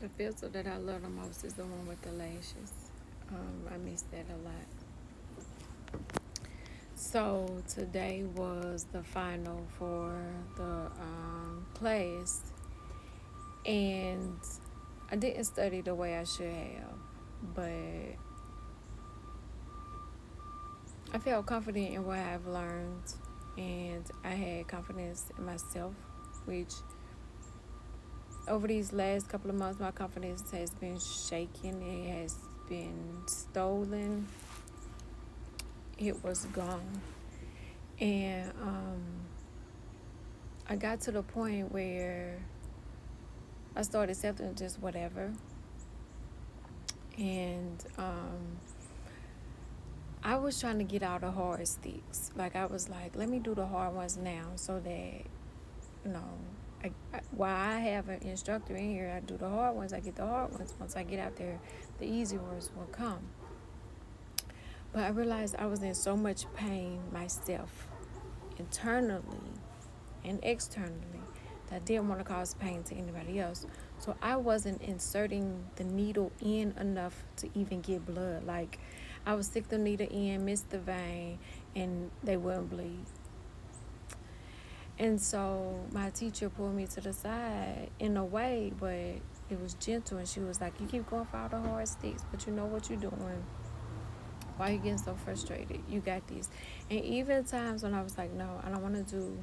The filter that I love the most is the one with the lashes. I miss that a lot. So today was the final for the class, and I didn't study the way I should have, but I felt confident in what I've learned, and I had confidence in myself, which over these last couple of months, my confidence has been shaken. It has been stolen. It was gone. And I got to the point where I started accepting just whatever. And I was trying to get out of hard sticks. Like, I was like, let me do the hard ones now so that, you know, while I have an instructor in here, I do the hard ones. I get the hard ones. Once I get out there, the easy ones will come. But I realized I was in so much pain myself, internally and externally, that I didn't want to cause pain to anybody else. So I wasn't inserting the needle in enough to even get blood. Like, I would stick the needle in, miss the vein, and they wouldn't bleed. And so my teacher pulled me to the side in a way, but it was gentle. And she was like, you keep going for all the hard sticks, but you know what you're doing. Why are you getting so frustrated? You got this. And even times when I was like, no, I don't want to do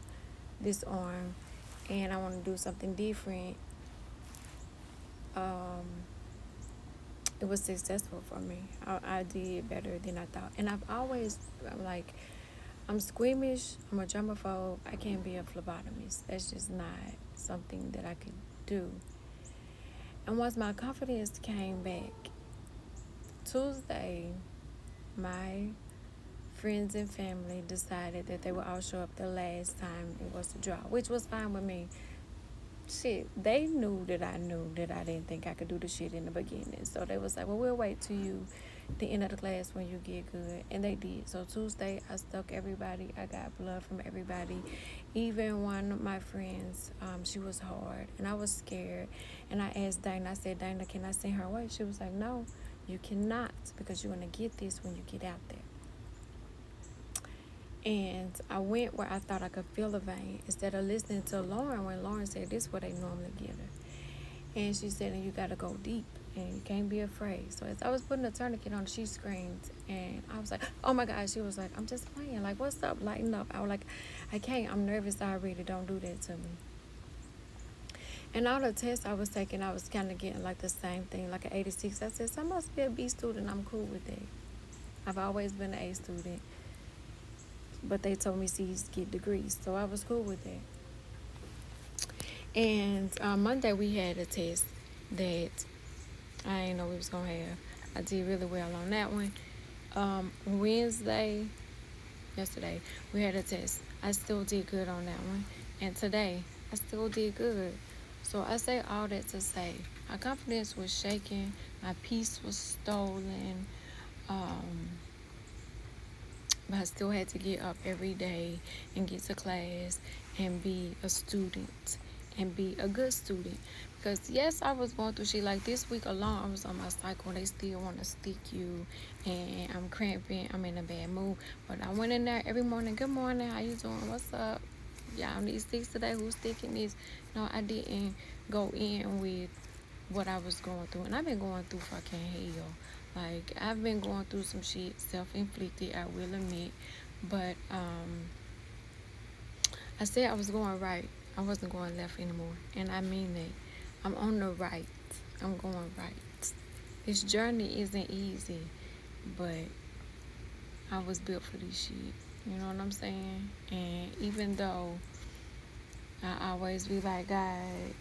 this arm and I want to do something different, it was successful for me. I did better than I thought. And I'm like, I'm squeamish, I'm a germaphobe, I can't be a phlebotomist. That's just not something that I could do. And once my confidence came back, Tuesday, my friends and family decided that they would all show up the last time it was a draw, which was fine with me. Shit, they knew that I knew that I didn't think I could do the shit in the beginning. So they was like, well, we'll wait till the end of the class when you get good. And they did. So Tuesday, I stuck everybody. I got blood from everybody. Even one of my friends, she was hard. And I was scared. And I asked Dana, I said, Dana, can I send her away? She was like, no, you cannot, because you're going to get this when you get out there. And I went where I thought I could feel a vein instead of listening to Lauren when Lauren said this is where they normally get her. And she said, and you got to go deep and you can't be afraid. So as I was putting a tourniquet on, she screamed. And I was like, oh my God. She was like, I'm just playing. Like, what's up? Lighten up. I was like, I can't. I'm nervous already. Don't do that to me. And all the tests I was taking, I was kind of getting like the same thing, like an 86. I said, so I must be a B student. I'm cool with that. I've always been an A student. But they told me C's get degrees, so I was cool with that. And Monday we had a test that I didn't know we was gonna have. I did really well on that one. Yesterday, we had a test. I still did good on that one. And today, I still did good. So I say all that to say, my confidence was shaken, my peace was stolen, but I still had to get up every day and get to class and be a student and be a good student. Because yes, I was going through shit like this week alone. I was on my cycle. They still want to stick you, and I'm cramping. I'm in a bad mood. But I went in there every morning. Good morning. How you doing? What's up? Y'all need sticks today? Who's sticking this? No, I didn't go in with what I was going through, and I've been going through fucking hell. Like, I've been going through some shit, self-inflicted, I will admit, but I said I was going right. I wasn't going left anymore, and I mean that. I'm on the right. I'm going right. This journey isn't easy, but I was built for this shit. You know what I'm saying? And even though I always be like, God,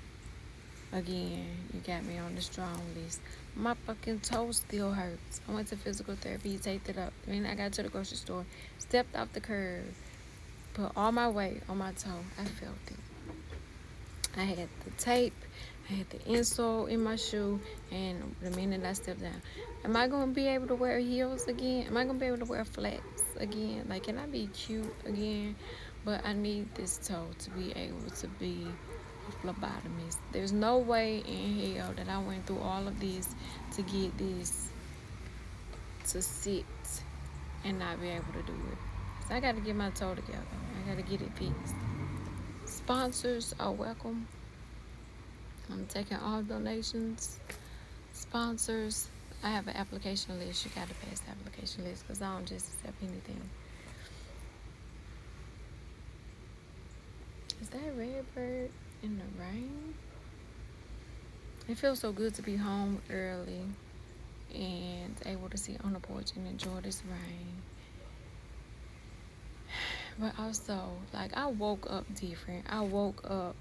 again, you got me on the strong list. My fucking toe still hurts. I went to physical therapy, taped it up. Then I got to the grocery store, stepped off the curb, put all my weight on my toe. I felt it. I had the tape, I had the insole in my shoe, and the minute I stepped down, am I going to be able to wear heels again? Am I going to be able to wear flats again? Like, can I be cute again? But I need this toe to be able to be phlebotomist. There's no way in hell that I went through all of this to get this to sit and not be able to do it. So I got to get my toe together. I got to get it fixed. Sponsors are welcome. I'm taking all donations. Sponsors, I have an application list. You got to pass the application list because I don't just accept anything. Is that Redbird in the rain? It feels so good to be home early and able to sit on the porch and enjoy this rain. But also, like, I woke up different. I woke up,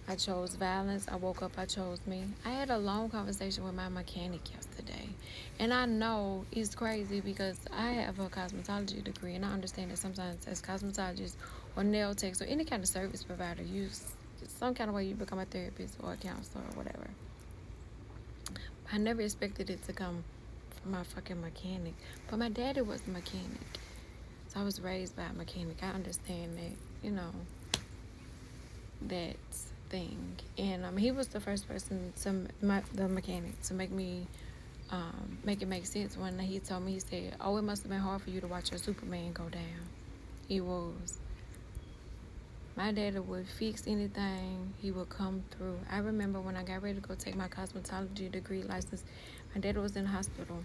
I chose violence. I woke up, I chose me. I had a long conversation with my mechanic yesterday. And I know it's crazy because I have a cosmetology degree, and I understand that sometimes as cosmetologists or nail techs or any kind of service provider, some kind of way you become a therapist or a counselor or whatever. I never expected it to come from my fucking mechanic. But my daddy was a mechanic. So I was raised by a mechanic. I understand that, that thing. And he was the first person the mechanic, to make me make it make sense. When he told me, he said, "Oh, it must have been hard for you to watch your Superman go down." It was. My daddy would fix anything. He would come through. I remember when I got ready to go take my cosmetology degree license, my daddy was in the hospital.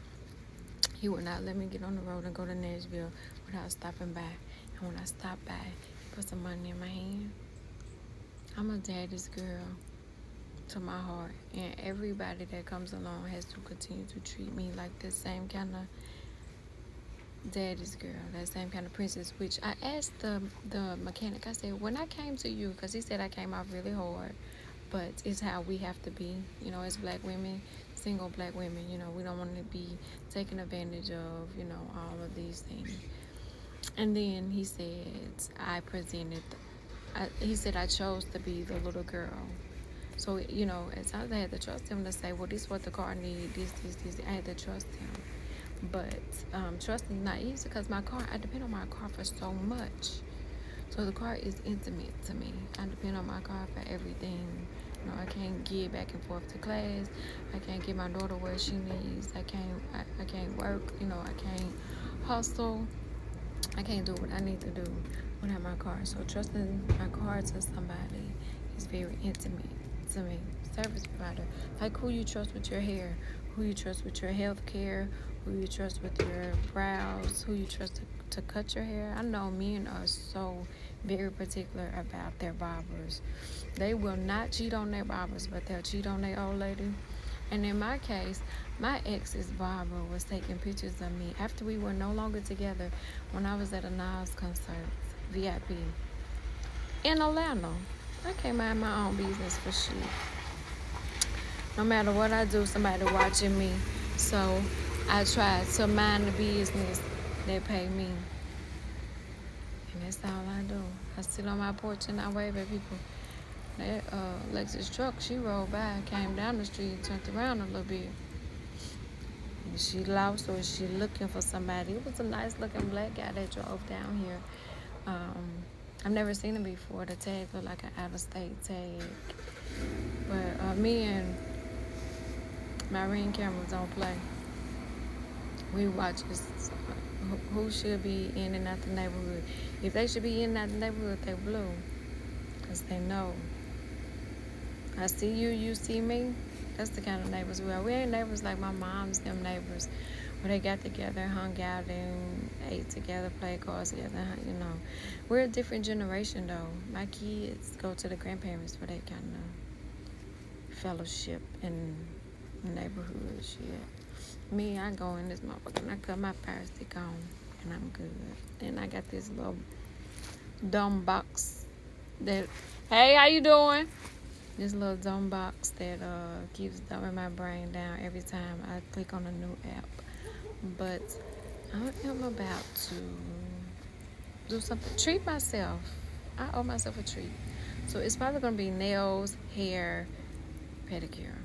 He would not let me get on the road and go to Nashville without stopping by. And when I stopped by, he put some money in my hand. I'm a daddy's girl to my heart. And everybody that comes along has to continue to treat me like the same kind of daddy's girl, that same kind of princess. Which I asked the mechanic, I said, when I came to you, because he said I came off really hard, but it's how we have to be, as black women, single black women, we don't want to be taken advantage of, all of these things. And then he said, he said I chose to be the little girl. So, as I had to trust him to say, well, this is what the car needs, this. I had to trust him. But trusting is not easy because I depend on my car for so much. So the car is intimate to me. I depend on my car for everything. I can't get back and forth to class. I can't get my daughter where she needs. I can't work. I can't hustle. I can't do what I need to do without my car. So trusting my car to somebody is very intimate to me. Service provider, like who you trust with your hair, who you trust with your health care, who you trust with your brows, who you trust to cut your hair. I know men are so very particular about their barbers. They will not cheat on their barbers, but they'll cheat on their old lady. And in my case, my ex's barber was taking pictures of me after we were no longer together when I was at a Nas concert, VIP, in Atlanta. I can't mind my own business for shit. No matter what I do, somebody watching me. So I try to mind the business that pay me. And that's all I do. I sit on my porch and I wave at people. That Lexus truck, she rolled by, came down the street, turned around a little bit. And she lost, or she looking for somebody. It was a nice looking black guy that drove down here. I've never seen him before. The tag looked like an out-of-state tag. But me and my Ring cameras don't play. We watch who should be in and out the neighborhood. If they should be in and out the neighborhood, they blue. Because they know. I see you, you see me. That's the kind of neighbors we are. We ain't neighbors like my mom's them neighbors, where they got together, hung out, and ate together, played cards together. We're a different generation though. My kids go to the grandparents for that kind of fellowship and neighborhood shit. Me, I go in this motherfucker and I cut my fire stick on, and I'm good. And I got this little dumb box that, hey, how you doing? This little dumb box that keeps dumbing my brain down every time I click on a new app. But I am about to do something, treat myself. I owe myself a treat. So it's probably going to be nails, hair, pedicure.